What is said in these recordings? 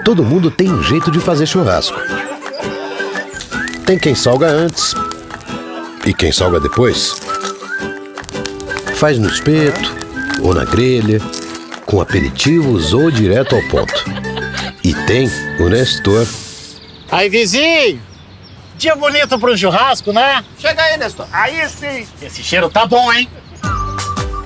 Todo mundo tem um jeito de fazer churrasco. Tem quem salga antes e quem salga depois. Faz no espeto ou na grelha, com aperitivos ou direto ao ponto. E tem o Nestor. Aí, vizinho! Dia bonito para um churrasco, né? Chega aí, Nestor. Aí sim. Esse cheiro tá bom, hein?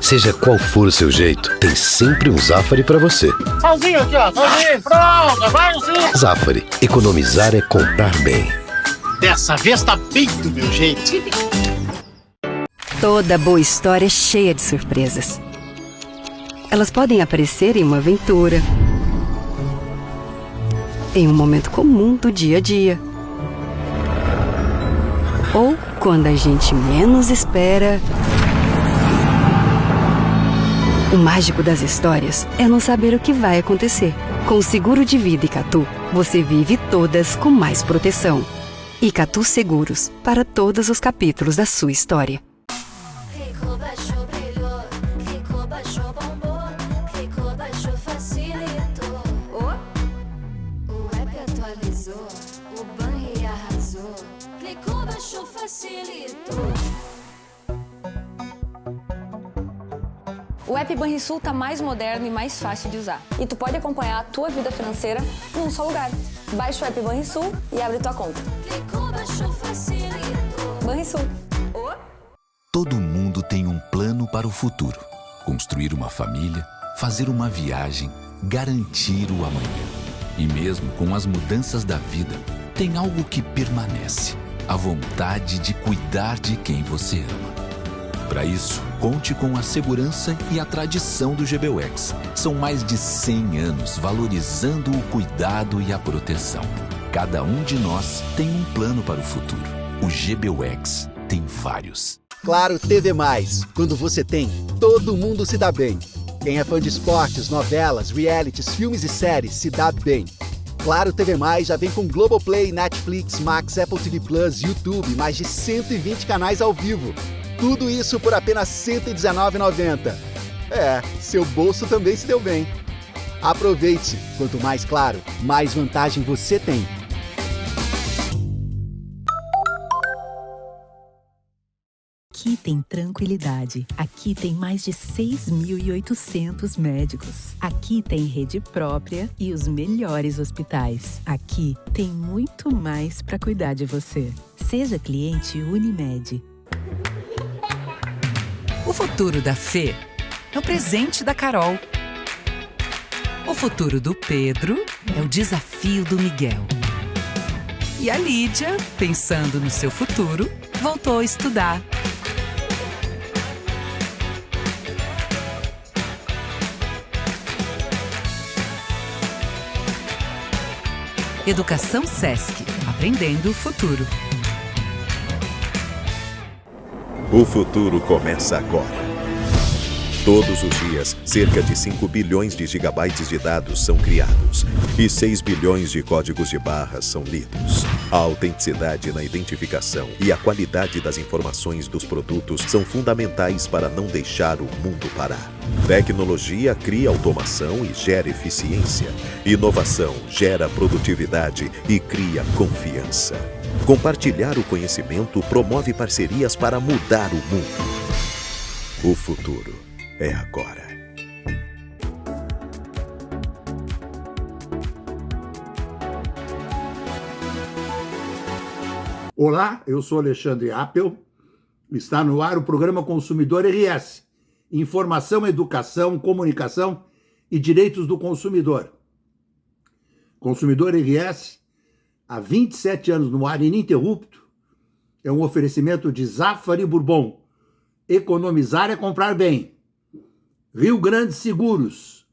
Seja qual for o seu jeito, tem sempre um Zafari pra você. Salzinho aqui, ó. Salzinho. Pronto, vai sim. Zafari, economizar é comprar bem. Dessa vez tá bem do meu jeito. Toda boa história é cheia de surpresas. Elas podem aparecer em uma aventura, em um momento comum do dia a dia, ou quando a gente menos espera. O mágico das histórias é não saber o que vai acontecer. Com o seguro de vida Icatu, você vive todas com mais proteção. Icatu Seguros, para todos os capítulos da sua história. Clicou, baixou, brilhou. Clicou, baixou, bombou. Clicou, baixou, facilitou. O app atualizou. O banri arrasou. Clicou, baixou, facilitou. O app Banrisul tá mais moderno e mais fácil de usar. E tu pode acompanhar a tua vida financeira num só lugar. Baixa o app Banrisul e abre tua conta. Clicou, baixou, facilitou. Banrisul. Todo mundo tem um plano para o futuro. Construir uma família, fazer uma viagem, garantir o amanhã. E mesmo com as mudanças da vida, tem algo que permanece: a vontade de cuidar de quem você ama. Para isso, conte com a segurança e a tradição do GBUX. São mais de 100 anos valorizando o cuidado e a proteção. Cada um de nós tem um plano para o futuro. O GBUX tem vários. Claro TV+. Quando você tem, todo mundo se dá bem. Quem é fã de esportes, novelas, realities, filmes e séries se dá bem. Claro TV+, já vem com Globoplay, Netflix, Max, Apple TV+, YouTube, mais de 120 canais ao vivo. Tudo isso por apenas R$ 119,90. Seu bolso também se deu bem. Aproveite! Quanto mais claro, mais vantagem você tem. Aqui tem tranquilidade. Aqui tem mais de 6.800 médicos. Aqui tem rede própria e os melhores hospitais. Aqui tem muito mais para cuidar de você. Seja cliente Unimed. O futuro da Fê é o presente da Carol. O futuro do Pedro é o desafio do Miguel. E a Lídia, pensando no seu futuro, voltou a estudar. Educação Sesc, aprendendo o futuro. O futuro começa agora. Todos os dias, cerca de 5 bilhões de gigabytes de dados são criados e 6 bilhões de códigos de barras são lidos. A autenticidade na identificação e a qualidade das informações dos produtos são fundamentais para não deixar o mundo parar. Tecnologia cria automação e gera eficiência. Inovação gera produtividade e cria confiança. Compartilhar o conhecimento promove parcerias para mudar o mundo. O futuro é agora. Olá, eu sou Alexandre Appel. Está no ar o programa Consumidor RS. Informação, educação, comunicação e direitos do consumidor. Consumidor RS, há 27 anos no ar ininterrupto, é um oferecimento de Zafari Bourbon. Economizar é comprar bem. Rio Grande Seguros.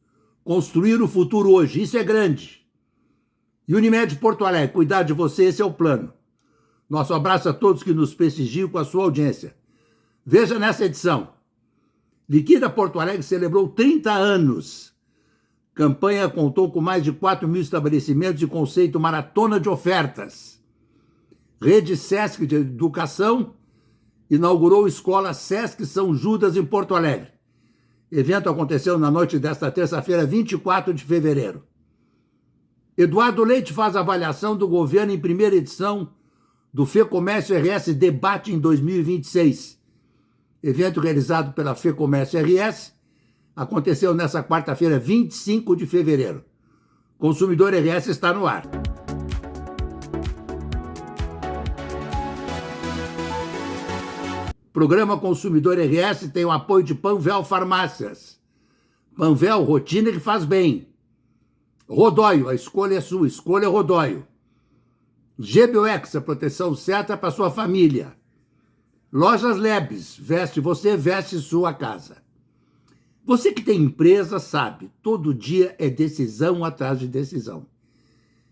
Construir o futuro hoje, isso é grande. E Unimed Porto Alegre, cuidar de você, esse é o plano. Nosso abraço a todos que nos prestigiam com a sua audiência. Veja nessa edição. Liquida Porto Alegre celebrou 30 anos. Campanha contou com mais de 4 mil estabelecimentos e conceito maratona de ofertas. Rede Sesc de Educação inaugurou Escola Sesc São Judas em Porto Alegre. Evento aconteceu na noite desta terça-feira, 24 de fevereiro. Eduardo Leite faz avaliação do governo em primeira edição do FEComércio RS Debate em 2026. Evento realizado pela FEComércio RS aconteceu nesta quarta-feira, 25 de fevereiro. Consumidor RS está no ar. Programa Consumidor RS tem o apoio de Panvel Farmácias. Panvel, rotina que faz bem. Rodóio, a escolha é sua, escolha Rodóio. GBUX, a proteção certa para sua família. Lojas Lebes, veste você, veste sua casa. Você que tem empresa sabe, todo dia é decisão atrás de decisão.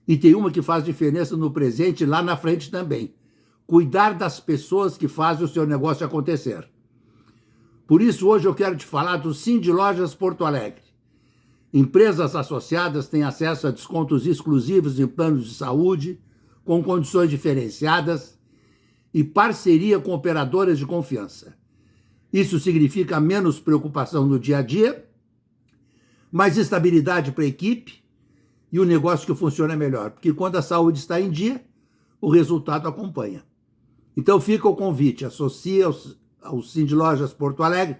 E tem uma que faz diferença no presente e lá na frente também. Cuidar das pessoas que fazem o seu negócio acontecer. Por isso, hoje eu quero te falar do Cindy Lojas Porto Alegre. Empresas associadas têm acesso a descontos exclusivos em planos de saúde, com condições diferenciadas e parceria com operadoras de confiança. Isso significa menos preocupação no dia a dia, mais estabilidade para a equipe e o negócio que funciona melhor. Porque quando a saúde está em dia, o resultado acompanha. Então fica o convite, associe ao Cindy Lojas Porto Alegre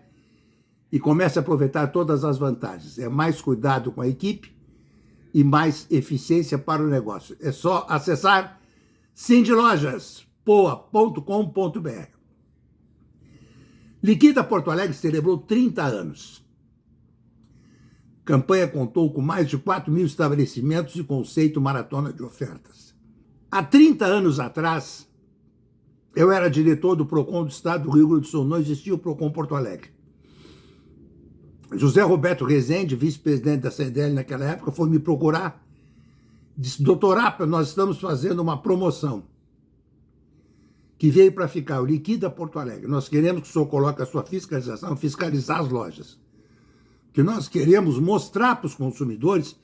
e comece a aproveitar todas as vantagens. É mais cuidado com a equipe e mais eficiência para o negócio. É só acessar cindylojas.poa.com.br. Liquida Porto Alegre celebrou 30 anos. A campanha contou com mais de 4.000 estabelecimentos e conceito maratona de ofertas. Há 30 anos atrás, eu era diretor do PROCON do Estado do Rio Grande do Sul, não existia o PROCON Porto Alegre. José Roberto Rezende, vice-presidente da CDL naquela época, foi me procurar. Disse, doutor Apel, nós estamos fazendo uma promoção que veio para ficar, o Liquida Porto Alegre. Nós queremos que o senhor coloque a sua fiscalização, fiscalizar as lojas. Que nós queremos mostrar para os consumidores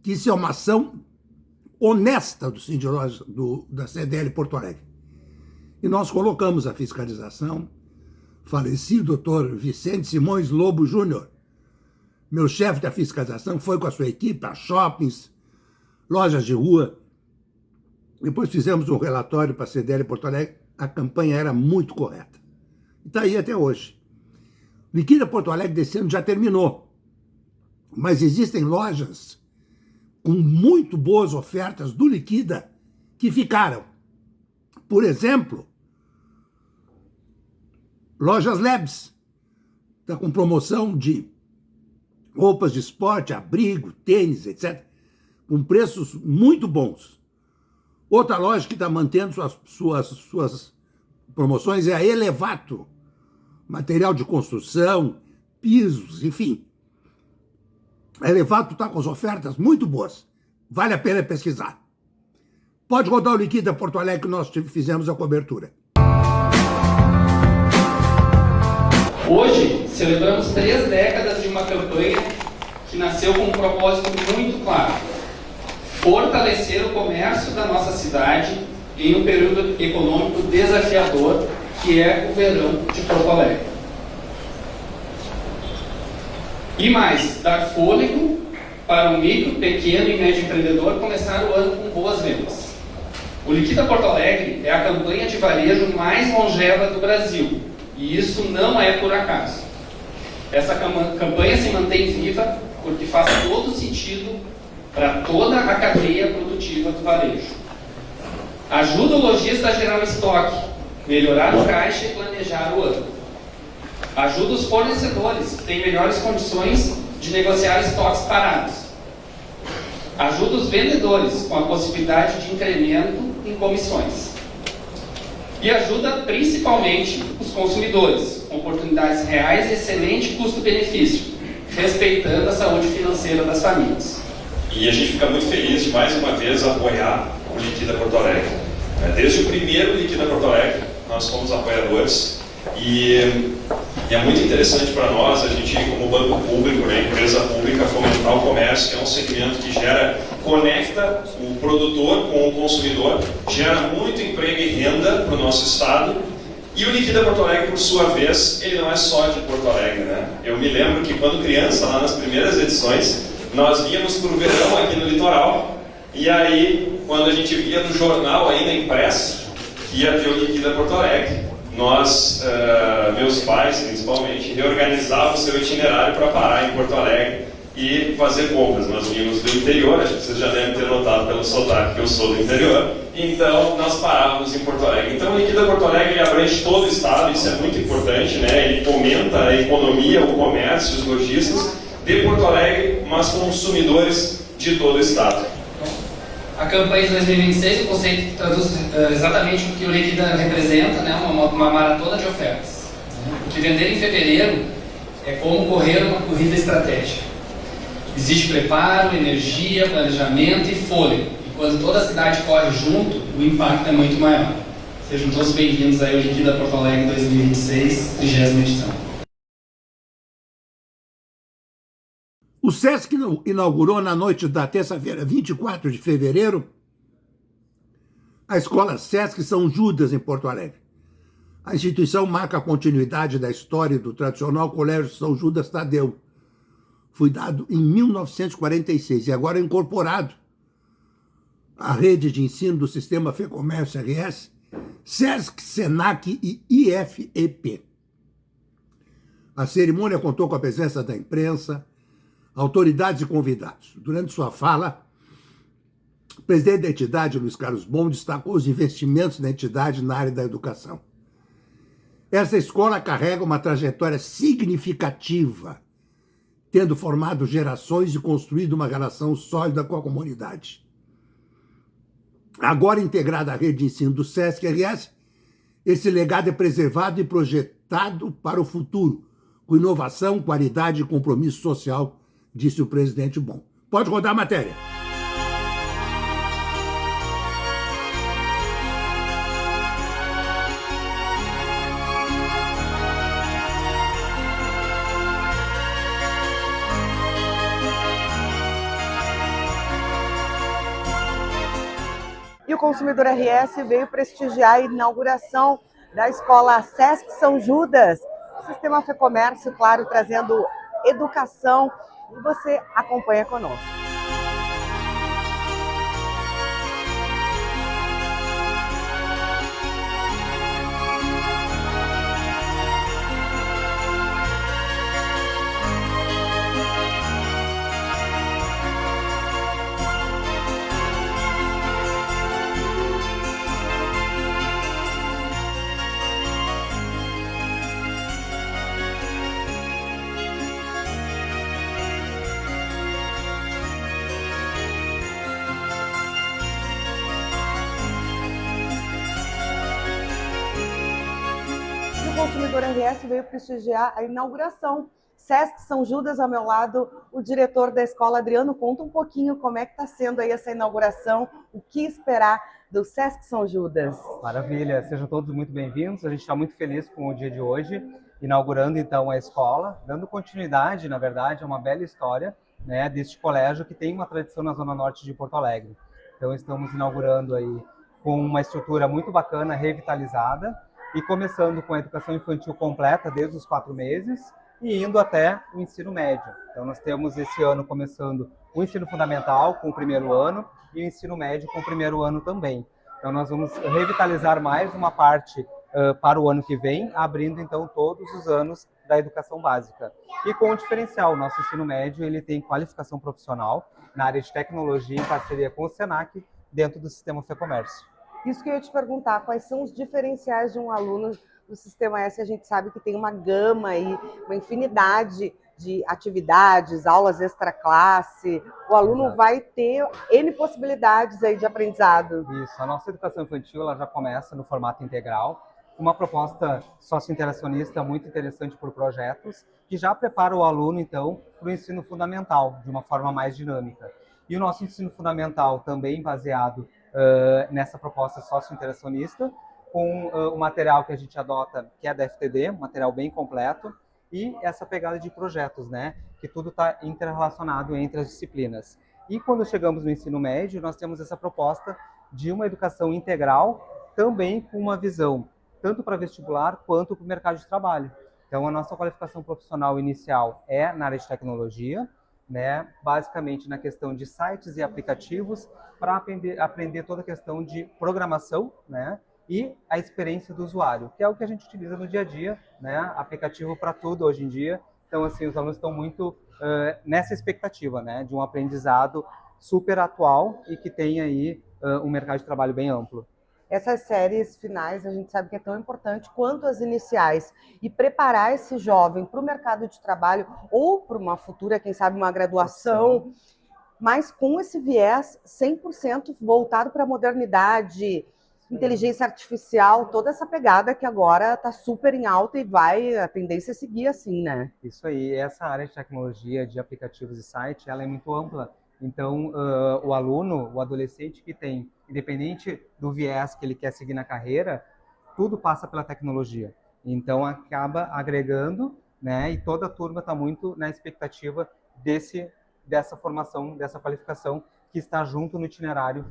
que isso é uma ação honesta do Cindy Lojas, da CDL Porto Alegre. E nós colocamos a fiscalização. Falecido doutor Vicente Simões Lobo Júnior, meu chefe da fiscalização, foi com a sua equipe a shoppings, lojas de rua. Depois fizemos um relatório para a CDL Porto Alegre. A campanha era muito correta. E está aí até hoje. Liquida Porto Alegre desse ano já terminou. Mas existem lojas com muito boas ofertas do Liquida que ficaram. Por exemplo, Lojas Lebes está com promoção de roupas de esporte, abrigo, tênis, etc., com preços muito bons. Outra loja que está mantendo suas promoções é a Elevato, material de construção, pisos, enfim. A Elevato está com as ofertas muito boas. Vale a pena pesquisar. Pode rodar o Liquida Porto Alegre que nós fizemos a cobertura. Hoje, celebramos 3 décadas de uma campanha que nasceu com um propósito muito claro: fortalecer o comércio da nossa cidade em um período econômico desafiador, que é o verão de Porto Alegre. E mais, dar fôlego para o micro, pequeno e médio empreendedor começar o ano com boas vendas. O Liquida Porto Alegre é a campanha de varejo mais longeva do Brasil. E isso não é por acaso. Essa campanha se mantém viva porque faz todo sentido para toda a cadeia produtiva do varejo. Ajuda o lojista a gerar o estoque, melhorar o caixa e planejar o ano. Ajuda os fornecedores, que têm melhores condições de negociar estoques parados. Ajuda os vendedores, com a possibilidade de incremento em comissões. E ajuda principalmente os consumidores, com oportunidades reais e excelente custo-benefício, respeitando a saúde financeira das famílias. E a gente fica muito feliz de mais uma vez apoiar o Liquida Porto Alegre. Desde o primeiro Liquida Porto Alegre, nós fomos apoiadores e é muito interessante para nós, a gente como banco público, né, empresa pública, fomentar o comércio, que é um segmento que conecta o produtor com o consumidor, gera muito emprego e renda para o nosso estado. E o Liquida Porto Alegre, por sua vez, ele não é só de Porto Alegre, né? Eu me lembro que quando criança, lá nas primeiras edições, nós víamos para o verão aqui no litoral E aí, quando a gente via no jornal ainda impresso que ia ter o Liquida Porto Alegre, nós, meus pais principalmente, reorganizavam o seu itinerário para parar em Porto Alegre e fazer compras. Nós vínhamos do interior, acho que vocês já devem ter notado pelo sotaque que eu sou do interior, então nós parávamos em Porto Alegre. Então o Liquida Porto Alegre ele abrange todo o estado, isso é muito importante, né? Ele fomenta a economia, o comércio, os lojistas de Porto Alegre, mas consumidores de todo o estado. A campanha de 2026, o conceito traduz exatamente o que o Liquida representa, né? Uma maratona de ofertas. Porque vender em fevereiro é como correr uma corrida estratégica. Existe preparo, energia, planejamento e fôlego. E quando toda a cidade corre junto, o impacto é muito maior. Sejam todos bem-vindos aí ao Liquida Porto Alegre 2026, 30ª edição. O SESC inaugurou na noite da terça-feira, 24 de fevereiro, a Escola SESC São Judas, em Porto Alegre. A instituição marca a continuidade da história do tradicional Colégio São Judas Tadeu. Foi dado em 1946 e agora incorporado à rede de ensino do Sistema FEComércio RS, SESC, SENAC e IFEP. A cerimônia contou com a presença da imprensa, autoridades e convidados. Durante sua fala, o presidente da entidade, Luiz Carlos Bom, destacou os investimentos da entidade na área da educação. Essa escola carrega uma trajetória significativa, tendo formado gerações e construído uma relação sólida com a comunidade. Agora integrada à rede de ensino do SESC-RS, esse legado é preservado e projetado para o futuro, com inovação, qualidade e compromisso social, disse o presidente Bom. Pode rodar a matéria. E o Consumidor RS veio prestigiar a inauguração da Escola SESC São Judas, o Sistema FEComércio, claro, trazendo educação, e você acompanha conosco. O Consumidor RS veio prestigiar a inauguração. SESC São Judas, ao meu lado, o diretor da escola, Adriano. Conta um pouquinho como é que está sendo aí essa inauguração, o que esperar do SESC São Judas. Maravilha, sejam todos muito bem-vindos. A gente está muito feliz com o dia de hoje, inaugurando então a escola, dando continuidade, na verdade, a uma bela história, né, deste colégio que tem uma tradição na Zona Norte de Porto Alegre. Então estamos inaugurando aí com uma estrutura muito bacana, revitalizada, e começando com a educação infantil completa desde os 4 meses e indo até o ensino médio. Então nós temos esse ano começando o ensino fundamental com o 1º ano e o ensino médio com o 1º ano também. Então nós vamos revitalizar mais uma parte para o ano que vem, abrindo então todos os anos da educação básica. E com o diferencial, o nosso ensino médio ele tem qualificação profissional na área de tecnologia em parceria com o SENAC dentro do Sistema FEComércio. Isso que eu ia te perguntar, quais são os diferenciais de um aluno do Sistema S? A gente sabe que tem uma gama e uma infinidade de atividades, aulas extra-classe. O aluno vai ter N possibilidades aí de aprendizado. Isso, a nossa educação infantil ela já começa no formato integral, uma proposta socio-interacionista muito interessante por projetos, que já prepara o aluno, então, para o ensino fundamental, de uma forma mais dinâmica. E o nosso ensino fundamental também baseado nessa proposta socio-interacionista, com o material que a gente adota, que é da FTD, um material bem completo, e essa pegada de projetos, né, que tudo está interrelacionado entre as disciplinas. E quando chegamos no ensino médio, nós temos essa proposta de uma educação integral, também com uma visão, tanto para vestibular quanto para o mercado de trabalho. Então, a nossa qualificação profissional inicial é na área de tecnologia, né, basicamente na questão de sites e aplicativos para aprender toda a questão de programação, né, e a experiência do usuário, que é o que a gente utiliza no dia a dia, né, aplicativo para tudo hoje em dia. Então, assim, os alunos estão muito nessa expectativa, né, de um aprendizado super atual e que tem aí um mercado de trabalho bem amplo. Essas séries finais a gente sabe que é tão importante quanto as iniciais. E preparar esse jovem para o mercado de trabalho ou para uma futura, quem sabe, uma graduação, mas com esse viés 100% voltado para a modernidade, inteligência artificial, toda essa pegada que agora está super em alta e a tendência é seguir assim, né? Isso aí, essa área de tecnologia, de aplicativos e site, ela é muito ampla. Então, o aluno, o adolescente que tem, independente do viés que ele quer seguir na carreira, tudo passa pela tecnologia. Então, acaba agregando, né? E toda a turma está muito na expectativa dessa formação, dessa qualificação que está junto no itinerário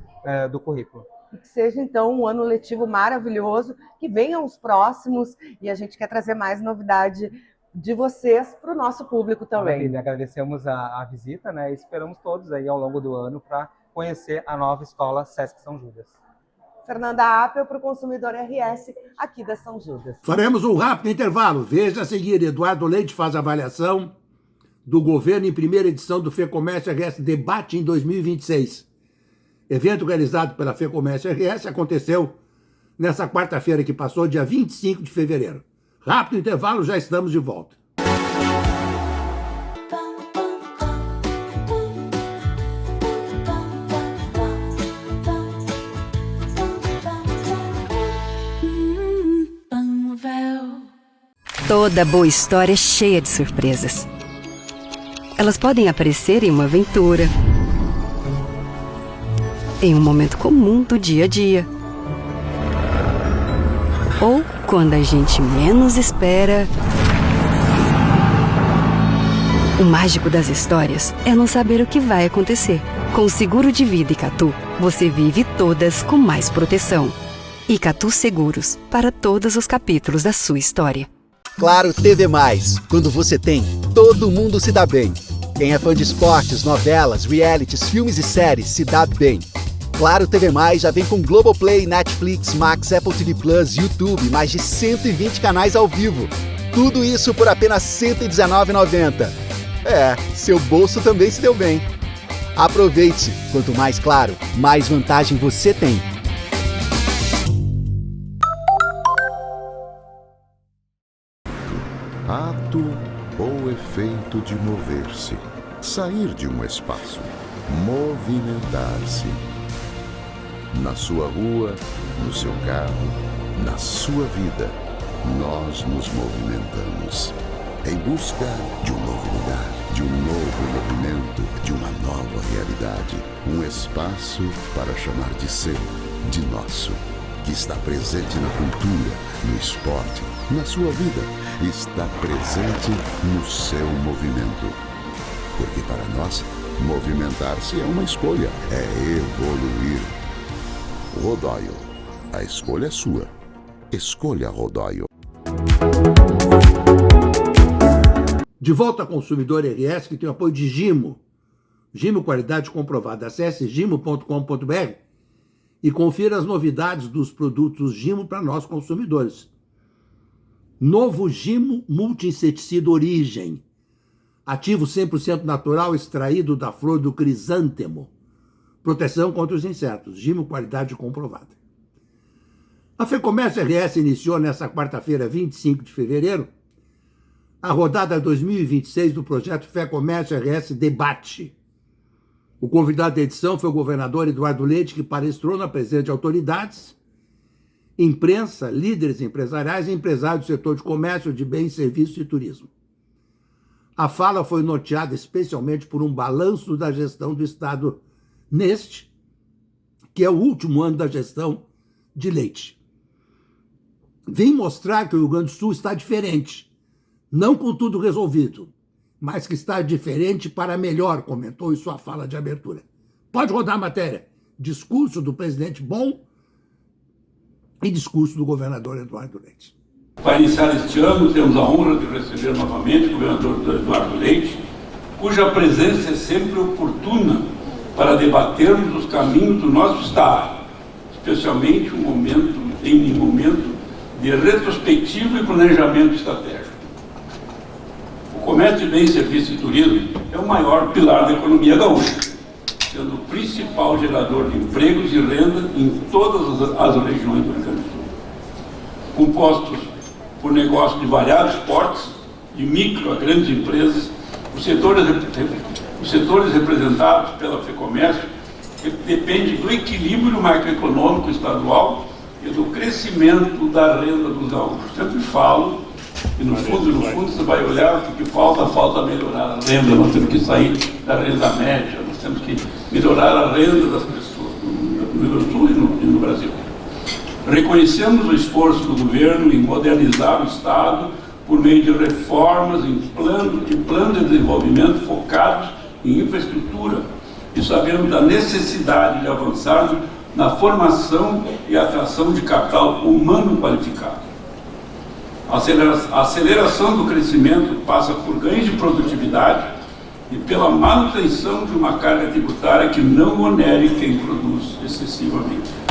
do currículo. E que seja, então, um ano letivo maravilhoso, que venham os próximos e a gente quer trazer mais novidade de vocês para o nosso público também. Maravilha, agradecemos a visita, né? E esperamos todos aí ao longo do ano para conhecer a nova escola Sesc São Judas. Fernanda Appel para o Consumidor RS, aqui da São Judas. Faremos um rápido intervalo. Veja a seguir, Eduardo Leite faz avaliação do governo em primeira edição do FEComércio RS Debate em 2026. Evento realizado pela FEComércio RS aconteceu nessa quarta-feira que passou, dia 25 de fevereiro. Rápido intervalo, já estamos de volta. Toda boa história é cheia de surpresas. Elas podem aparecer em uma aventura, em um momento comum do dia a dia, ou quando a gente menos espera. O mágico das histórias é não saber o que vai acontecer. Com o seguro de vida Icatu, você vive todas com mais proteção. Icatu Seguros, para todos os capítulos da sua história. Claro TV+, quando você tem, todo mundo se dá bem. Quem é fã de esportes, novelas, realities, filmes e séries se dá bem. Claro TV+, já vem com Globoplay, Netflix, Max, Apple TV+, YouTube, mais de 120 canais ao vivo. Tudo isso por apenas R$ 119,90. Seu bolso também se deu bem. Aproveite! Quanto mais claro, mais vantagem você tem. Ato ou efeito de mover-se, sair de um espaço, movimentar-se. Na sua rua, no seu carro, na sua vida, nós nos movimentamos em busca de um novo lugar, de um novo movimento, de uma nova realidade. Um espaço para chamar de seu, de nosso, que está presente na cultura, no esporte, na sua vida, está presente no seu movimento. Porque para nós, movimentar-se é uma escolha, é evoluir. Rodóio, a escolha é sua. Escolha Rodóio. De volta ao Consumidor RS, que tem o apoio de Gimo. Gimo, qualidade comprovada. Acesse gimo.com.br e confira as novidades dos produtos Gimo para nós consumidores. Novo Gimo Multi-Inseticida Origem. Ativo 100% natural extraído da flor do crisântemo. Proteção contra os insetos. Gimo, qualidade comprovada. A FEComércio RS iniciou nesta quarta-feira, 25 de fevereiro, a rodada 2026 do projeto FEComércio RS Debate. O convidado da edição foi o governador Eduardo Leite, que palestrou na presença de autoridades, imprensa, líderes empresariais e empresários do setor de comércio, de bens, serviços e turismo. A fala foi norteada especialmente por um balanço da gestão do Estado neste, que é o último ano da gestão de Leite. Vem mostrar que o Rio Grande do Sul está diferente, não com tudo resolvido, mas que está diferente para melhor, comentou em sua fala de abertura. Pode rodar a matéria. Discurso do presidente bom e discurso do governador Eduardo Leite. Para iniciar este ano, temos a honra de receber novamente o governador Eduardo Leite, cuja presença é sempre oportuna para debatermos os caminhos do nosso Estado, especialmente em um momento de retrospectiva e planejamento estratégico. O comércio de bens, serviços e turismo é o maior pilar da economia gaúcha, sendo o principal gerador de empregos e renda em todas as regiões do Rio Grande do Sul. Compostos por negócios de variados portes, de micro a grandes empresas, os setores representados pela FEComércio dependem do equilíbrio macroeconômico estadual e do crescimento da renda dos gaúchos. Sempre falo, e no fundo você vai olhar o que falta melhorar a renda, nós temos que sair da renda média, nós temos que melhorar a renda das pessoas no Rio Grande do Sul e no Brasil. Reconhecemos o esforço do governo em modernizar o Estado por meio de reformas em plano de desenvolvimento focados em infraestrutura e sabemos da necessidade de avançar na formação e atração de capital humano qualificado. A aceleração do crescimento passa por ganhos de produtividade e pela manutenção de uma carga tributária que não onere quem produz excessivamente.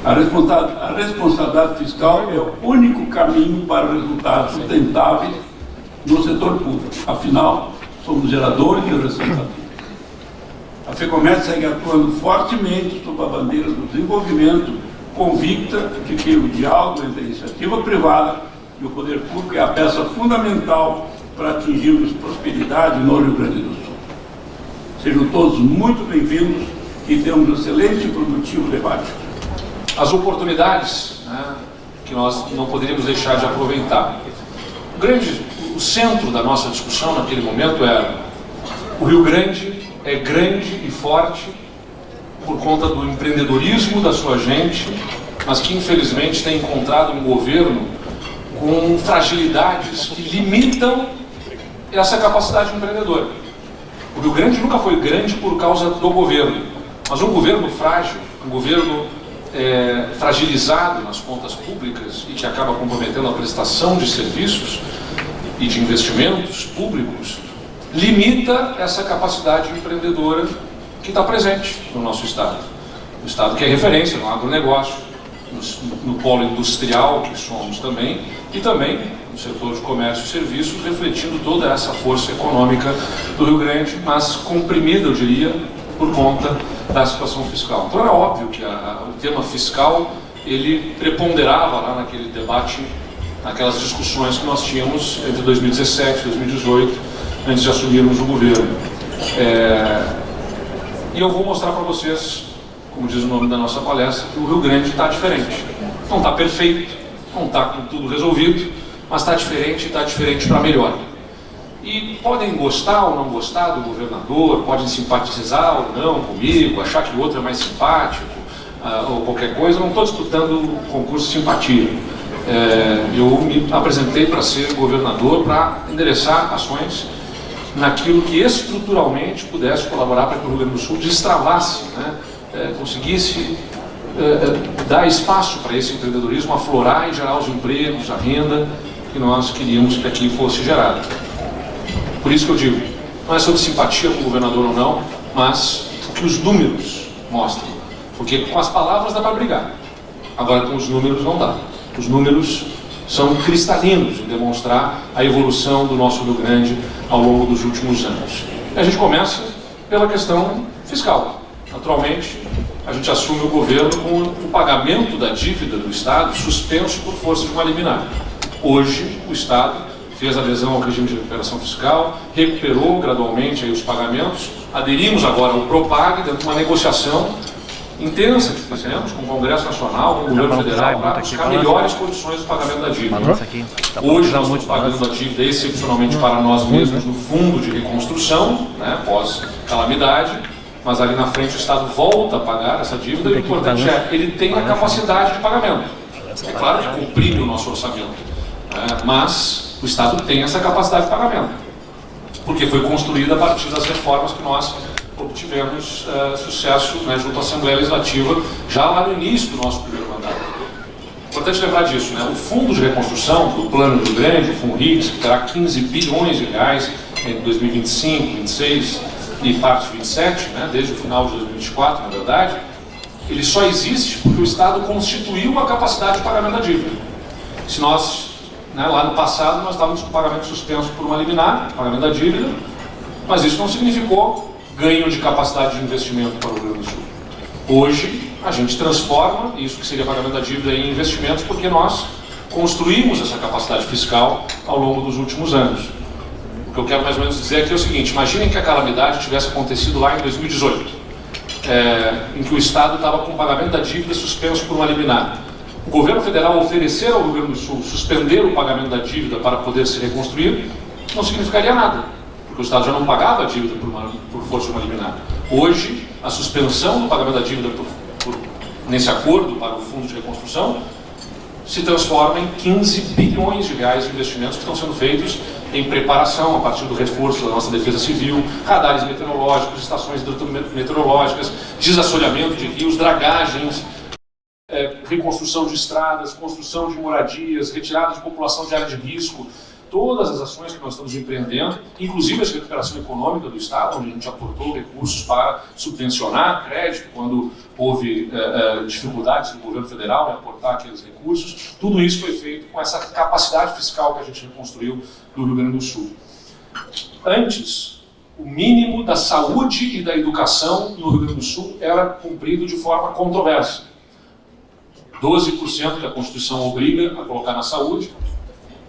A responsabilidade fiscal é o único caminho para resultados sustentáveis no setor público. Afinal, somos geradores de responsabilidade. A FEComércio segue atuando fortemente sob a bandeira do desenvolvimento, convicta de que o diálogo entre a iniciativa privada e o poder público é a peça fundamental para atingirmos prosperidade no Rio Grande do Sul. Sejam todos muito bem-vindos e tenhamos um excelente e produtivo debate. As oportunidades, né, que nós não poderíamos deixar de aproveitar. O centro da nossa discussão naquele momento era: o Rio Grande é grande e forte por conta do empreendedorismo da sua gente, mas que infelizmente tem encontrado um governo com fragilidades que limitam essa capacidade empreendedora. O Rio Grande nunca foi grande por causa do governo, mas um governo frágil, um governo fragilizado nas contas públicas e que acaba comprometendo a prestação de serviços e de investimentos públicos, limita essa capacidade empreendedora que está presente no nosso Estado. O Estado que é referência no agronegócio, no polo industrial que somos também, e também no setor de comércio e serviços, refletindo toda essa força econômica do Rio Grande, mas comprimida, eu diria, por conta da situação fiscal. Então era óbvio que o tema fiscal, ele preponderava lá naquele debate, naquelas discussões que nós tínhamos entre 2017 e 2018, antes de assumirmos o governo. E eu vou mostrar para vocês, como diz o nome da nossa palestra, que o Rio Grande está diferente. Não está perfeito, não está com tudo resolvido, mas está diferente e está diferente para melhor. E podem gostar ou não gostar do governador, podem simpatizar ou não comigo, achar que o outro é mais simpático, ou qualquer coisa. Eu não estou disputando o concurso de simpatia. Eu me apresentei para ser governador, para endereçar ações naquilo que estruturalmente pudesse colaborar para que o Rio Grande do Sul destravasse, né? Conseguisse dar espaço para esse empreendedorismo aflorar e gerar os empregos, a renda que nós queríamos que aqui fosse gerada. Por isso que eu digo, não é sobre simpatia com o governador ou não, mas o que os números mostram. Porque com as palavras dá para brigar, agora com os números não dá. Os números são cristalinos em demonstrar a evolução do nosso Rio Grande ao longo dos últimos anos. E a gente começa pela questão fiscal. Naturalmente, a gente assume o governo com o pagamento da dívida do Estado suspenso por força de uma liminar. Hoje, o Estado fez adesão ao regime de recuperação fiscal, recuperou gradualmente aí os pagamentos, aderimos agora ao PROPAG, dentro de uma negociação intensa que fizemos com o Congresso Nacional, com o Governo Federal, para buscar melhores condições de pagamento da dívida. Hoje nós estamos pagando a dívida excepcionalmente para nós mesmos no Fundo de Reconstrução, né, pós-calamidade, mas ali na frente o Estado volta a pagar essa dívida e o importante é ele tem a capacidade de pagamento. É claro que comprime o nosso orçamento, mas o Estado tem essa capacidade de pagamento, porque foi construída a partir das reformas que nós obtivemos sucesso, né, junto à Assembleia Legislativa, já lá no início do nosso primeiro mandato. Importante lembrar disso, né? O Fundo de Reconstrução do Plano Rio Grande, o FUNRIX, que terá 15 bilhões de reais entre 2025, 2026 e parte de 2027, né, desde o final de 2024, na verdade, ele só existe porque o Estado constituiu uma capacidade de pagamento da dívida. Se nós, né, lá no passado, nós estávamos com o pagamento suspenso por uma liminar, pagamento da dívida, mas isso não significou ganho de capacidade de investimento para o Rio Grande do Sul. Hoje, a gente transforma isso que seria pagamento da dívida em investimentos porque nós construímos essa capacidade fiscal ao longo dos últimos anos. O que eu quero mais ou menos dizer aqui é o seguinte: imaginem que a calamidade tivesse acontecido lá em 2018, em que o Estado estava com o pagamento da dívida suspenso por uma liminar. O governo federal oferecer ao Rio Grande do Sul suspender o pagamento da dívida para poder se reconstruir não significaria nada, porque o Estado já não pagava a dívida por força de uma liminar. Hoje, a suspensão do pagamento da dívida nesse acordo para o Fundo de Reconstrução se transforma em 15 bilhões de reais de investimentos que estão sendo feitos em preparação, a partir do reforço da nossa defesa civil, radares meteorológicos, estações meteorológicas, desassoreamento de rios, dragagens, reconstrução de estradas, construção de moradias, retirada de população de área de risco. Todas as ações que nós estamos empreendendo, inclusive a recuperação econômica do Estado, onde a gente aportou recursos para subvencionar crédito quando houve dificuldades do governo federal em aportar aqueles recursos, tudo isso foi feito com essa capacidade fiscal que a gente reconstruiu do Rio Grande do Sul. Antes, o mínimo da saúde e da educação no Rio Grande do Sul era cumprido de forma controversa. 12% que a Constituição obriga a colocar na saúde,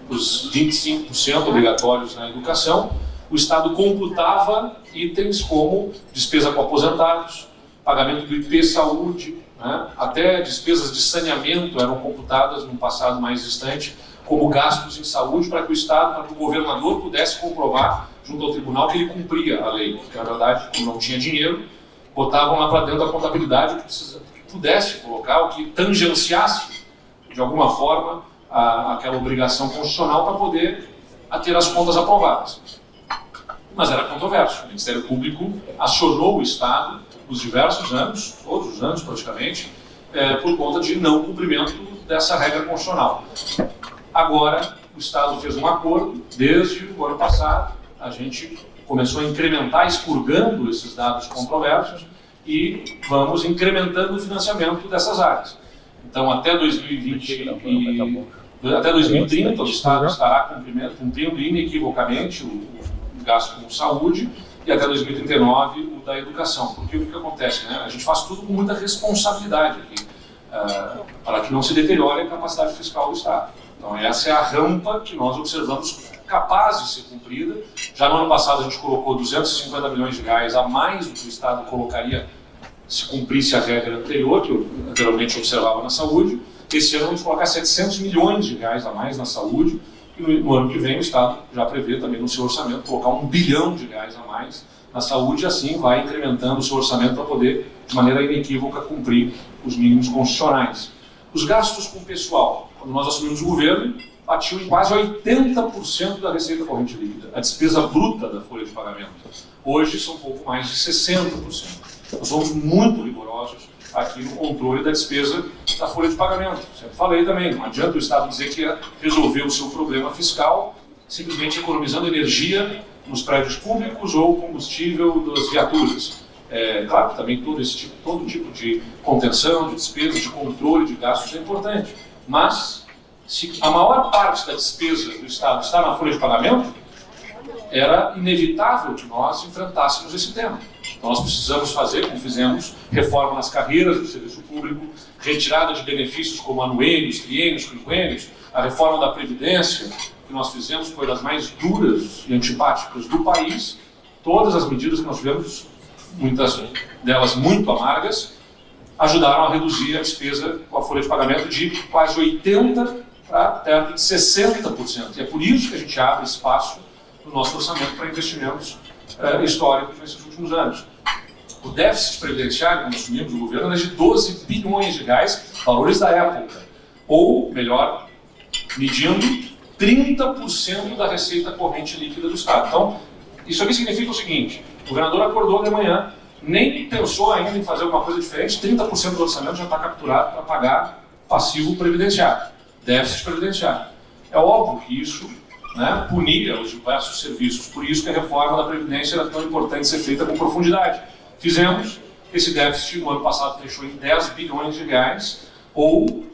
os 25% obrigatórios na educação. O Estado computava itens como despesa com aposentados, pagamento do IP Saúde, né? Até despesas de saneamento eram computadas num passado mais distante como gastos em saúde para que o Estado, para que o governador pudesse comprovar junto ao tribunal que ele cumpria a lei. Porque, na verdade, como não tinha dinheiro, botavam lá para dentro da contabilidade o que pudesse colocar, o que tangenciasse, de alguma forma, aquela obrigação constitucional para poder ter as contas aprovadas. Mas era controverso. O Ministério Público acionou o Estado nos diversos anos, todos os anos praticamente, por conta de não cumprimento dessa regra constitucional. Agora, o Estado fez um acordo, desde o ano passado, a gente começou a incrementar, expurgando esses dados controversos, e vamos incrementando o financiamento dessas áreas. Então, até 2030, o Estado estará cumprindo inequivocamente o gasto com saúde, e até 2039 o da educação. Porque o que acontece? Né? A gente faz tudo com muita responsabilidade aqui, para que não se deteriore a capacidade fiscal do Estado. Então, essa é a rampa que nós observamos capaz de ser cumprida. Já no ano passado a gente colocou 250 milhões de reais a mais do que o Estado colocaria se cumprisse a regra anterior, que eu anteriormente observava na saúde. Esse ano vamos colocar 700 milhões de reais a mais na saúde, e no ano que vem o Estado já prevê também no seu orçamento colocar 1 bilhão de reais a mais na saúde, e assim vai incrementando o seu orçamento para poder, de maneira inequívoca, cumprir os mínimos constitucionais. Os gastos com pessoal, quando nós assumimos o governo, batiam em quase 80% da receita corrente líquida, a despesa bruta da folha de pagamento. Hoje são um pouco mais de 60%. Nós somos muito rigorosos aqui no controle da despesa da folha de pagamento. Sempre falei também, não adianta o Estado dizer que ia resolver o seu problema fiscal simplesmente economizando energia nos prédios públicos ou combustível das viaturas. Claro que também todo tipo de contenção, de despesa, de controle de gastos é importante, mas se a maior parte da despesa do Estado está na folha de pagamento, era inevitável que nós enfrentássemos esse tema. Então nós precisamos fazer, como fizemos, reforma nas carreiras do serviço público, retirada de benefícios como anuênios, triênios, quinquênios, a reforma da Previdência, que nós fizemos foi das mais duras e antipáticas do país. Todas as medidas que nós tivemos, muitas delas muito amargas, ajudaram a reduzir a despesa com a folha de pagamento de quase 80% para perto de 60%. E é por isso que a gente abre espaço no nosso orçamento para investimentos históricos nesses últimos anos. O déficit previdenciário, quando assumimos o governo, era de 12 bilhões de reais, valores da época. Ou, melhor, medindo 30% da receita corrente líquida do Estado. Então, isso aqui significa o seguinte: o governador acordou de manhã, nem pensou ainda em fazer alguma coisa diferente, 30% do orçamento já está capturado para pagar passivo previdenciário, déficit previdenciário. É óbvio que isso né, punia os diversos serviços. Por isso que a reforma da Previdência era tão importante ser feita com profundidade. Fizemos, esse déficit no ano passado fechou em 10 bilhões de reais, ou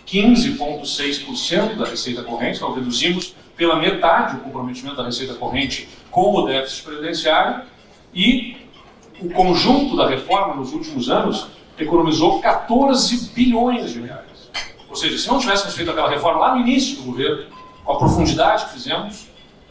15,6% da receita corrente. Nós reduzimos pela metade o comprometimento da receita corrente com o déficit previdenciário, e o conjunto da reforma nos últimos anos economizou 14 bilhões de reais. Ou seja, se não tivéssemos feito aquela reforma lá no início do governo, com a profundidade que fizemos,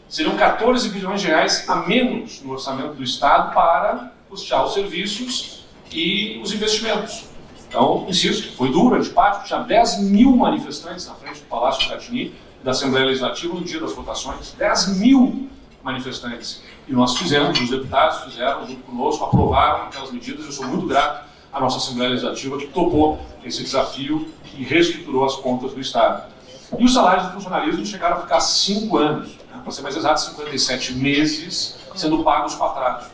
seriam 14 bilhões de reais a menos no orçamento do Estado para custear os serviços e os investimentos. Então, insisto, foi duro, antipático, tinha 10 mil manifestantes na frente do Palácio Piratini, da Assembleia Legislativa, no dia das votações, 10 mil manifestantes. E nós fizemos, os deputados fizeram junto conosco, aprovaram aquelas medidas. Eu sou muito grato à nossa Assembleia Legislativa que topou esse desafio e reestruturou as contas do Estado. E os salários do funcionalismo chegaram a ficar 5 anos, né, para ser mais exato, 57 meses, sendo pagos com atraso.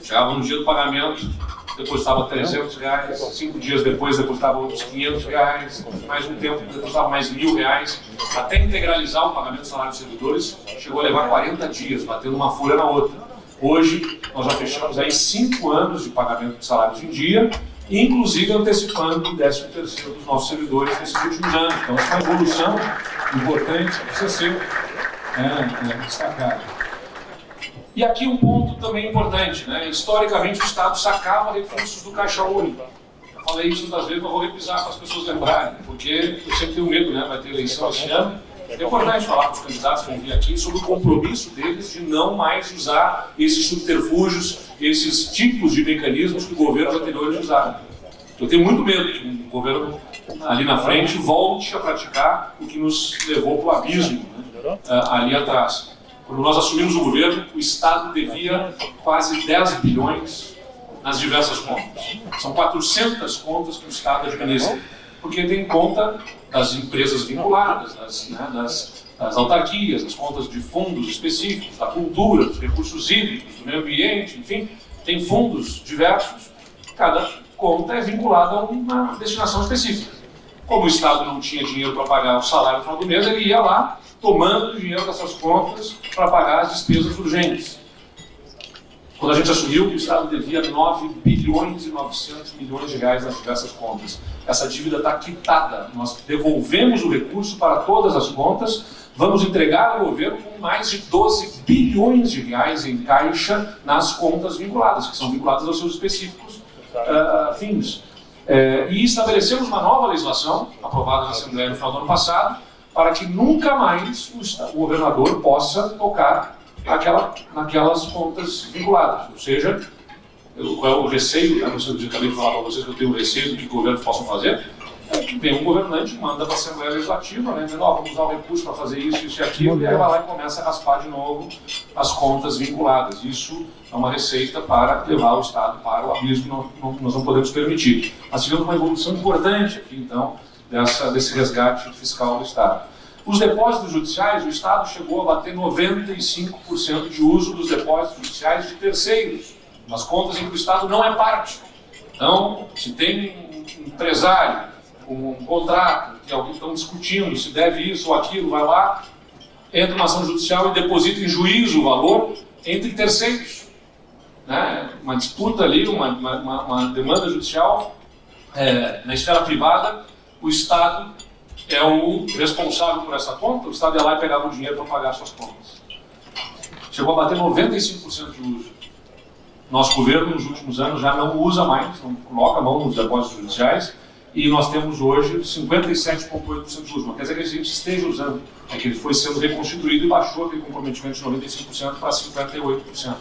Chegavam no dia do pagamento, depositava R$300, 5 dias depois depositava outros R$500, mais um tempo depositava mais R$1.000, até integralizar o pagamento do salário dos servidores, chegou a levar 40 dias, batendo uma folha na outra. Hoje, nós já fechamos aí 5 anos de pagamento de salários em dia, inclusive antecipando o 13º dos nossos servidores nesses últimos anos. Então, essa é uma evolução importante, precisa ser destacada. E aqui um ponto também importante, né? Historicamente o Estado sacava recursos do Caixa Único. Eu falei isso muitas vezes, mas vou repisar para as pessoas lembrarem, porque eu sempre tenho medo, né? Vai ter eleição esse ano. É importante falar para os candidatos que vão vir aqui sobre o compromisso deles de não mais usar esses subterfúgios, esses tipos de mecanismos que governos anteriores usaram. Eu tenho muito medo que um governo ali na frente volte a praticar o que nos levou para o abismo, né? Ali atrás. Quando nós assumimos o governo, o Estado devia quase 10 bilhões nas diversas contas. São 400 contas que o Estado administra, porque tem conta das empresas vinculadas, das autarquias, das contas de fundos específicos, da cultura, dos recursos hídricos, do meio ambiente, enfim, tem fundos diversos. Cada conta é vinculada a uma destinação específica. Como o Estado não tinha dinheiro para pagar o salário no final do mês, ele ia lá tomando o dinheiro dessas contas para pagar as despesas urgentes. Quando a gente assumiu, o Estado devia 9 bilhões e 900 milhões de reais nas diversas contas. Essa dívida está quitada. Nós devolvemos o recurso para todas as contas, vamos entregar ao governo com mais de 12 bilhões de reais em caixa nas contas vinculadas, que são vinculadas aos seus específicos fins. E estabelecemos uma nova legislação, aprovada na Assembleia no final do ano passado, para que nunca mais o governador possa tocar naquelas contas vinculadas. Ou seja, qual é o receio, né? Eu acabei de falar para vocês que eu tenho receio do que o governo possa fazer, é que vem um governante, manda para a Assembleia Legislativa, né, dizendo, vamos usar o recurso para fazer isso e aquilo, e aí vai lá e começa a raspar de novo as contas vinculadas. Isso é uma receita para levar o Estado para o abismo que nós não podemos permitir. Nós tivemos uma evolução importante aqui, então, desse resgate fiscal do Estado. Os depósitos judiciais, o Estado chegou a bater 95% de uso dos depósitos judiciais de terceiros, nas contas em que o Estado não é parte. Então, se tem um empresário, um contrato, que alguém estão discutindo se deve isso ou aquilo, vai lá, entra uma ação judicial e deposita em juízo o valor entre terceiros. Né? Uma disputa ali, uma demanda judicial na esfera privada, o Estado é o responsável por essa conta, o Estado ia lá e pegava o dinheiro para pagar suas contas. Chegou a bater 95% de uso. Nosso governo, nos últimos anos, já não usa mais, não coloca a mão nos depósitos judiciais, e nós temos hoje 57,8% de uso. Não quer dizer que a gente esteja usando, é que ele foi sendo reconstituído e baixou aquele comprometimento de 95% para 58%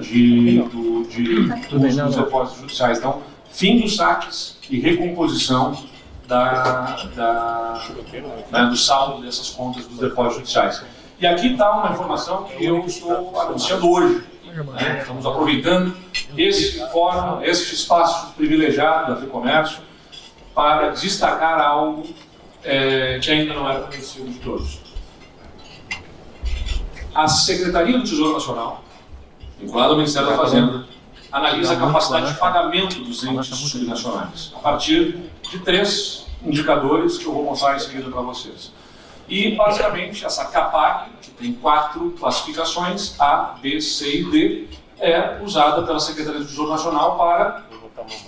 de uso dos depósitos judiciais. Então, fim dos saques e recomposição do saldo dessas contas dos depósitos judiciais. E aqui está uma informação que eu estou anunciando hoje. Né? Estamos aproveitando esse fórum, este espaço privilegiado da FEComércio para destacar algo que ainda não era conhecido de todos. A Secretaria do Tesouro Nacional, vinculada ao Ministério da Fazenda, analisa a capacidade de pagamento dos entes subnacionais, a partir de 3 indicadores que eu vou mostrar em seguida para vocês. E, basicamente, essa CAPAG, que tem 4 classificações, A, B, C e D, é usada pela Secretaria do Tesouro Nacional para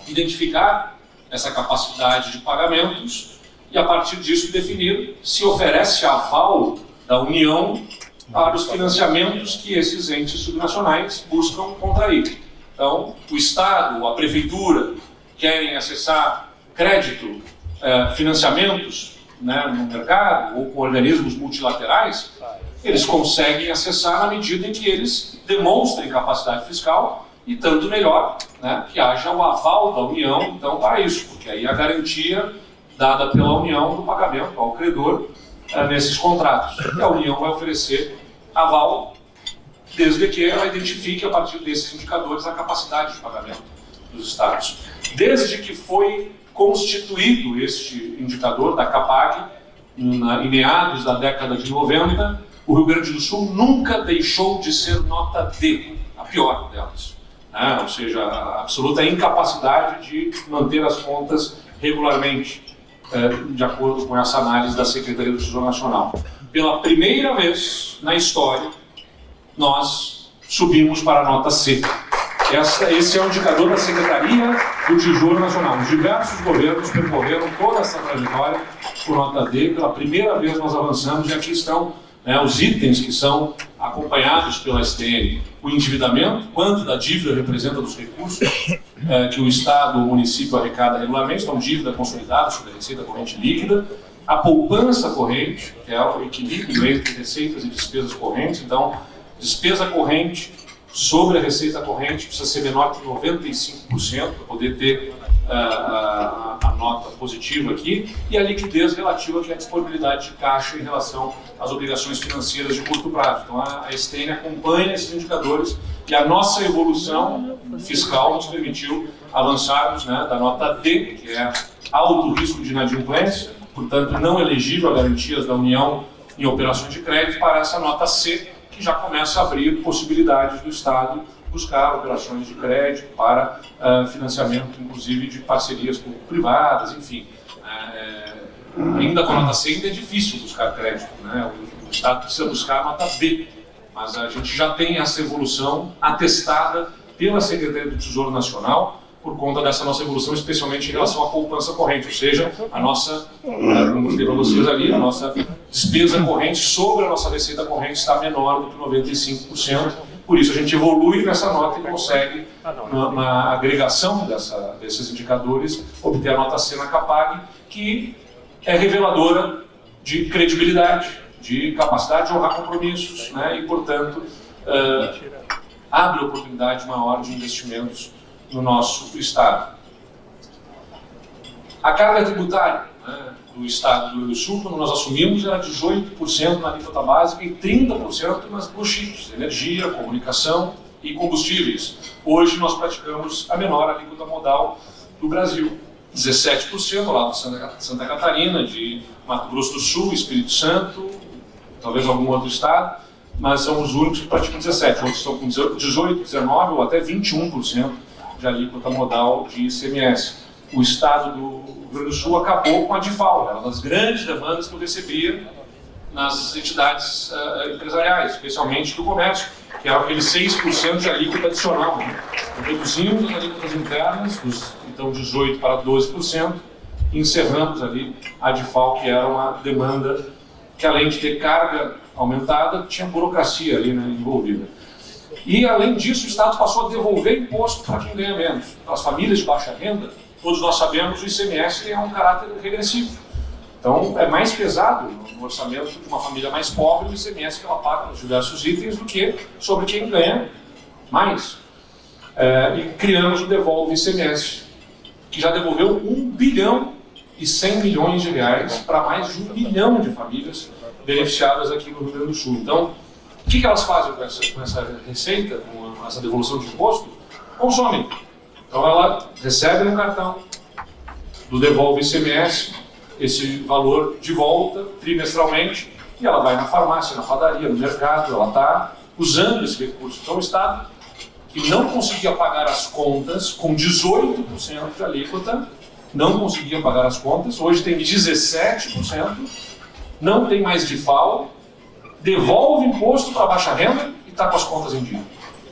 identificar essa capacidade de pagamentos e, a partir disso, definir se oferece aval da União para os financiamentos que esses entes subnacionais buscam contrair. Então, o Estado, a Prefeitura, querem acessar crédito, financiamentos, né, no mercado ou com organismos multilaterais, eles conseguem acessar na medida em que eles demonstrem capacidade fiscal e, tanto melhor, né, que haja o aval da União, então, para isso, porque aí a garantia dada pela União do pagamento ao credor nesses contratos. E a União vai oferecer aval, desde que ela identifique, a partir desses indicadores, a capacidade de pagamento dos Estados. Desde que foi constituído este indicador da CAPAG, em meados da década de 90, o Rio Grande do Sul nunca deixou de ser nota D, a pior delas. Né? Ou seja, a absoluta incapacidade de manter as contas regularmente, de acordo com essa análise da Secretaria do Tesouro Nacional. Pela primeira vez na história, nós subimos para a nota C. Esse é o indicador da Secretaria do Tesouro Nacional. Os diversos governos percorreram toda essa trajetória por nota D. Pela primeira vez nós avançamos, e aqui estão, né, os itens que são acompanhados pela STN. O endividamento, quanto da dívida representa dos recursos que o Estado ou o município arrecada regularmente, então dívida consolidada sobre a receita corrente líquida. A poupança corrente, que é o equilíbrio entre receitas e despesas correntes. Então, despesa corrente sobre a receita corrente precisa ser menor que 95% para poder ter a nota positiva aqui, e a liquidez relativa, que é a disponibilidade de caixa em relação às obrigações financeiras de curto prazo. Então a STN acompanha esses indicadores, e a nossa evolução fiscal nos permitiu avançarmos, né, da nota D, que é alto risco de inadimplência, portanto não elegível a garantias da União em operações de crédito, para essa nota C, que já começa a abrir possibilidades do Estado buscar operações de crédito para financiamento, inclusive de parcerias privadas, enfim. Ainda com a nota C ainda é difícil buscar crédito, né? O Estado precisa buscar a nota B, mas a gente já tem essa evolução atestada pela Secretaria do Tesouro Nacional, por conta dessa nossa evolução, especialmente em relação à poupança corrente, ou seja, a nossa, como mostrei para vocês ali, a nossa despesa corrente sobre a nossa receita corrente está menor do que 95%, por isso a gente evolui nessa nota e consegue, na agregação desses indicadores, obter a nota C na CAPAG, que é reveladora de credibilidade, de capacidade de honrar compromissos, né, e, portanto, abre oportunidade maior de investimentos no nosso Estado. A carga tributária, né, do Estado do Rio Grande do Sul, quando nós assumimos, era 18% na alíquota básica e 30% nas blue chips, energia, comunicação e combustíveis. Hoje nós praticamos a menor alíquota modal do Brasil, 17% lá de Santa Catarina, de Mato Grosso do Sul, Espírito Santo, talvez algum outro estado, mas são os únicos que praticam 17%, outros estão com 18%, 19% ou até 21% de alíquota modal de ICMS. O Estado do Rio Grande do Sul acabou com a DIFAL, era uma das grandes demandas que eu recebia nas entidades empresariais, especialmente do comércio, que era aquele 6% de alíquota adicional. Né? Reduzimos as alíquotas internas, então 18% para 12%, e encerramos ali a DIFAL, que era uma demanda que, além de ter carga aumentada, tinha burocracia ali, né, envolvida. E, além disso, o Estado passou a devolver imposto para quem ganha menos. Para as famílias de baixa renda, todos nós sabemos que o ICMS tem um caráter regressivo. Então, é mais pesado no orçamento de uma família mais pobre o ICMS que ela paga nos diversos itens do que sobre quem ganha mais. E criamos o Devolve ICMS, que já devolveu 1 bilhão e 100 milhões de reais para mais de 1 milhão de famílias beneficiadas aqui no Rio Grande do Sul. Então, o que elas fazem com essa receita, com essa devolução de imposto? Consomem. Então ela recebe no cartão do Devolve ICMS esse valor de volta trimestralmente, e ela vai na farmácia, na padaria, no mercado, ela está usando esse recurso. Então o Estado, que não conseguia pagar as contas, com 18% de alíquota, não conseguia pagar as contas, hoje tem 17%, não tem mais default, devolve imposto para a baixa renda e está com as contas em dia.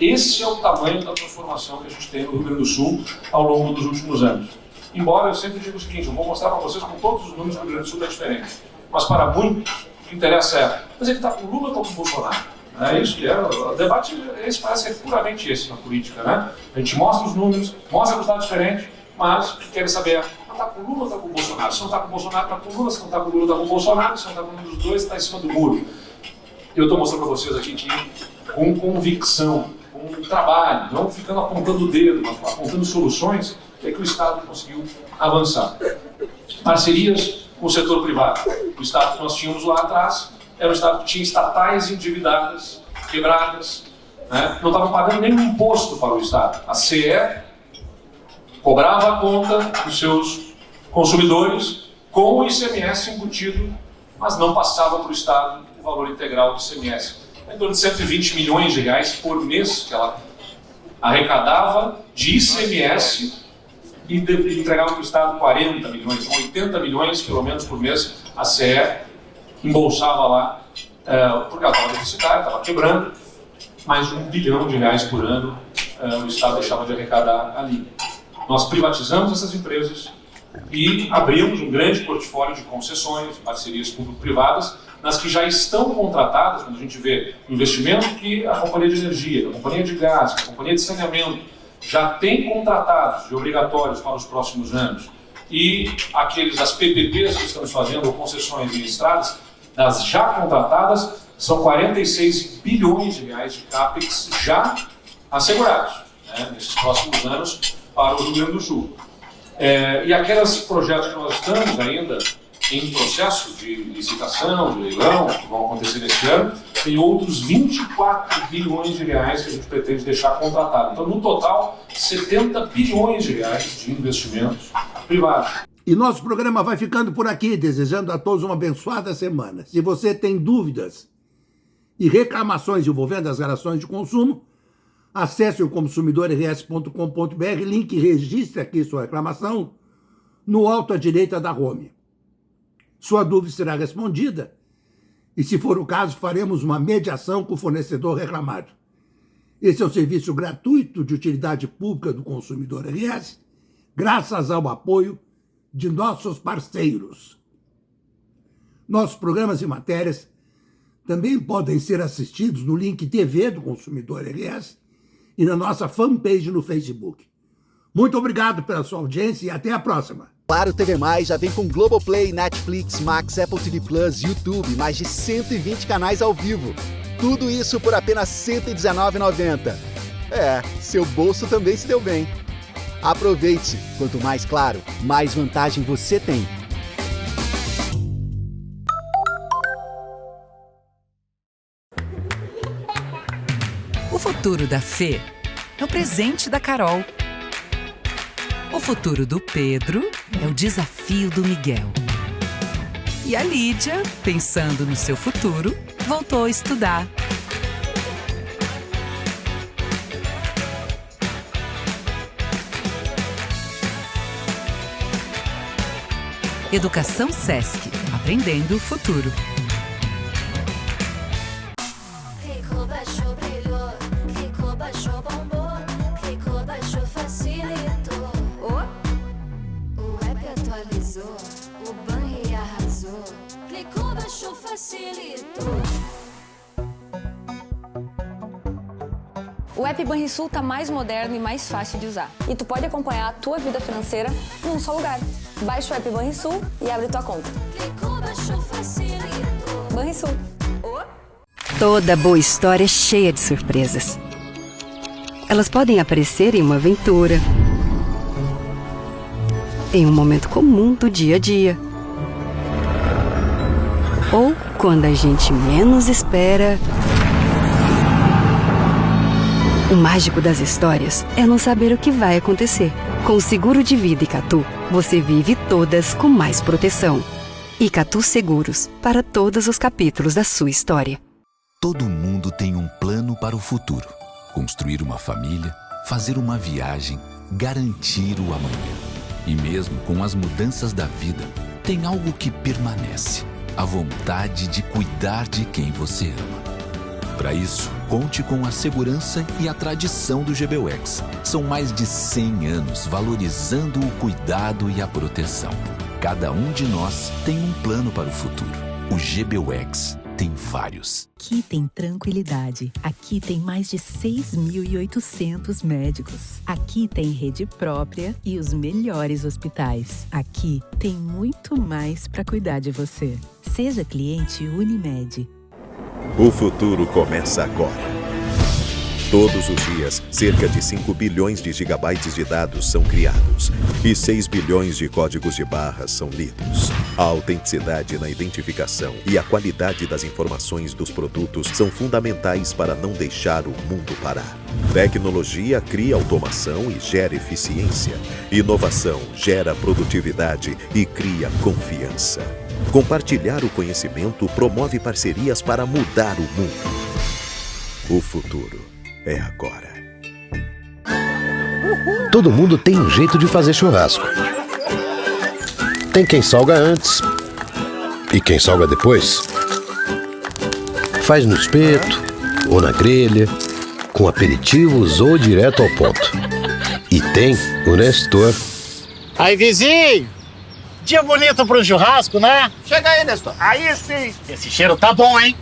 Esse é o tamanho da transformação que a gente tem no Rio Grande do Sul ao longo dos últimos anos. Embora eu sempre diga o seguinte, eu vou mostrar para vocês com todos os números que o Rio Grande do Sul está diferente. Mas para muitos, o que interessa é, mas ele está com o Lula ou está com o Bolsonaro? É isso que é, o debate esse parece ser puramente esse na política, né? A gente mostra os números, mostra que está diferente, mas querem saber, está com o Lula ou está com o Bolsonaro? Se não está com o Bolsonaro, está com o Lula, se não está com o Lula, está com o Bolsonaro, se não está com um dos dois, está em cima do muro. Eu estou mostrando para vocês aqui que, com convicção, com trabalho, não ficando apontando o dedo, mas apontando soluções, é que o Estado conseguiu avançar. Parcerias com o setor privado. O Estado que nós tínhamos lá atrás era um Estado que tinha estatais endividadas, quebradas, né? Não estavam pagando nenhum imposto para o Estado. A CE cobrava a conta dos seus consumidores com o ICMS embutido, mas não passava para o Estado o valor integral do ICMS. Em torno de 120 milhões de reais por mês que ela arrecadava de ICMS e entregava para o Estado 40 milhões, então 80 milhões pelo menos por mês a CE embolsava lá, porque ela estava deficitária, estava quebrando, mais de R$1 bilhão por ano o Estado deixava de arrecadar ali. Nós privatizamos essas empresas e abrimos um grande portfólio de concessões, parcerias público-privadas, nas que já estão contratadas, quando a gente vê o investimento que a companhia de energia, a companhia de gás, a companhia de saneamento já tem contratados de obrigatórios para os próximos anos, e as PPPs que estamos fazendo, ou concessões ministradas, das já contratadas, são 46 bilhões de reais de CAPEX já assegurados, né, nesses próximos anos para o Rio Grande do Sul. E aqueles projetos que nós estamos ainda em processo de licitação, de leilão, que vão acontecer neste ano, tem outros 24 bilhões de reais que a gente pretende deixar contratado. Então, no total, 70 bilhões de reais de investimentos privados. E nosso programa vai ficando por aqui, desejando a todos uma abençoada semana. Se você tem dúvidas e reclamações envolvendo as relações de consumo, acesse o consumidorrs.com.br, link e registre aqui sua reclamação no alto à direita da home. Sua dúvida será respondida e, se for o caso, faremos uma mediação com o fornecedor reclamado. Esse é o serviço gratuito de utilidade pública do Consumidor RS, graças ao apoio de nossos parceiros. Nossos programas e matérias também podem ser assistidos no link TV do Consumidor RS e na nossa fanpage no Facebook. Muito obrigado pela sua audiência e até a próxima. Claro TV Mais já vem com Globoplay, Netflix, Max, Apple TV Plus, YouTube, mais de 120 canais ao vivo. Tudo isso por apenas R$ 119,90. Seu bolso também se deu bem. Aproveite! Quanto mais claro, mais vantagem você tem. O futuro da Fê é o presente da Carol. O futuro do Pedro é o desafio do Miguel. E a Lídia, pensando no seu futuro, voltou a estudar. Educação Sesc, aprendendo o futuro. Clicou, baixou, brilhou. Clicou, baixou, bombou. Clicou, baixou, facilitou. O app atualizou. O banho arrasou. Clicou, baixou, facilitou. O app Banrisul tá mais moderno e mais fácil de usar. E tu pode acompanhar a tua vida financeira num só lugar. Baixa o app Banrisul e abre tua conta. Clicou, baixou, facilitou. Banrisul. Toda boa história é cheia de surpresas. Elas podem aparecer em uma aventura, em um momento comum do dia a dia, ou quando a gente menos espera. O mágico das histórias é não saber o que vai acontecer. Com o seguro de vida Icatu, você vive todas com mais proteção. Icatu Seguros, para todos os capítulos da sua história. Todo mundo tem um plano para o futuro. Construir uma família, fazer uma viagem, garantir o amanhã. E mesmo com as mudanças da vida, tem algo que permanece. a vontade de cuidar de quem você ama. Para isso, conte com a segurança e a tradição do GBUX. São mais de 100 anos valorizando o cuidado e a proteção. Cada um de nós tem um plano para o futuro. O GBUX tem vários. Aqui tem tranquilidade. Aqui tem mais de 6.800 médicos. Aqui tem rede própria e os melhores hospitais. Aqui tem muito mais para cuidar de você. Seja cliente Unimed. O futuro começa agora. Todos os dias, cerca de 5 bilhões de gigabytes de dados são criados e 6 bilhões de códigos de barras são lidos. A autenticidade na identificação e a qualidade das informações dos produtos são fundamentais para não deixar o mundo parar. Tecnologia cria automação e gera eficiência. Inovação gera produtividade e cria confiança. Compartilhar o conhecimento promove parcerias para mudar o mundo. O futuro é agora. Todo mundo tem um jeito de fazer churrasco. Tem quem salga antes e quem salga depois. Faz no espeto ou na grelha, com aperitivos ou direto ao ponto. E tem o Nestor. Aí, vizinho! Dia bonito para um churrasco, né? Chega aí, Nestor. Aí sim. Esse cheiro tá bom, hein?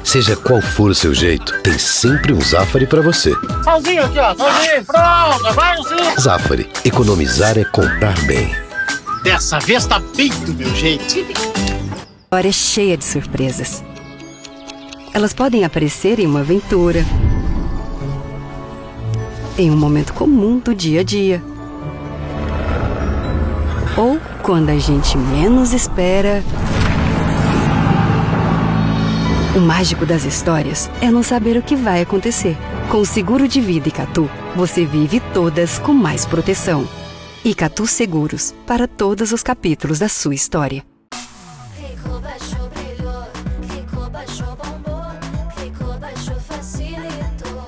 Seja qual for o seu jeito, tem sempre um Zafari para você. Salzinho aqui, ó. Salzinho. Pronto, vai assim. Zafari. Economizar é comprar bem. Dessa vez tá bem do meu jeito. A história é cheia de surpresas. Elas podem aparecer em uma aventura, em um momento comum do dia a dia, ou quando a gente menos espera. O mágico das histórias é não saber o que vai acontecer. Com o seguro de vida Icatu, você vive todas com mais proteção. Icatu Seguros, para todos os capítulos da sua história. Clicou, baixou, brilhou. Clicou, baixou, bombou. Clicou, baixou, facilitou.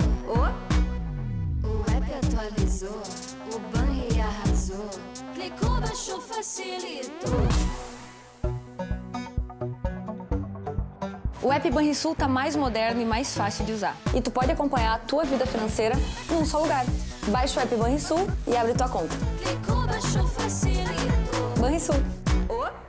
O app atualizou. O banri arrasou. Clicou, baixou, facilitou. O app Banrisul tá mais moderno e mais fácil de usar. E tu pode acompanhar a tua vida financeira num só lugar. Baixa o app Banrisul e abre tua conta. Clicou, baixou, facilitou. Banrisul.